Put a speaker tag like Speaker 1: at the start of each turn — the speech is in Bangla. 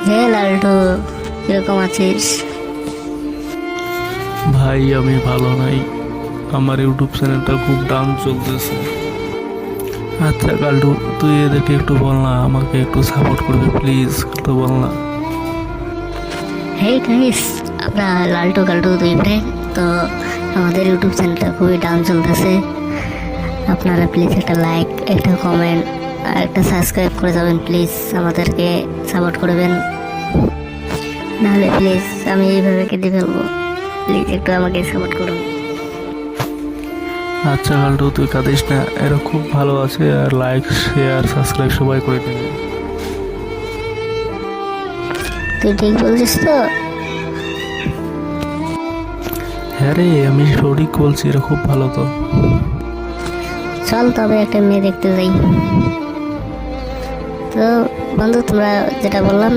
Speaker 1: হে লালটু, কিরকম আছিস?
Speaker 2: ভাই আমি ভালো নাই, আমার ইউটিউব চ্যানেলটা খুব ডাউন চলতেছে। আচ্ছা কাল্টু, তুই এদেরকে একটু বল না, আমাকে একটু সাপোর্ট করবি প্লিজ, একটু বল না।
Speaker 1: হে গাইস, আমরা লালটু কালটু দুই ফ্রেন্ড। তো আমাদের ইউটিউব চ্যানেলটা খুবই ডাউন চলতেছে। আপনারা প্লিজ একটা লাইক, একটা কমেন্ট আর একটা সাবস্ক্রাইব করে যাবেন। প্লিজ আমাদেরকে সাপোর্ট করবেন, নাহলে প্লিজ আমি এইভাবে কেটে ফেলবো। প্লিজ একটু আমাকে সাপোর্ট করুন।
Speaker 2: আচ্ছা কাল্টু, তুই কাঁদিস না, এরা খুব ভালো আছে, আর লাইক শেয়ার সাবস্ক্রাইব সবাই করে দেবে।
Speaker 1: তুই ঠিক বলছিস তো?
Speaker 2: হ্যাঁ রে, আমি সঠিক বলছি, এরা খুব ভালো তো।
Speaker 1: চল তবে একটা মেয়ে দেখতে যাই। তো বন্ধু, তোমরা যেটা বললাম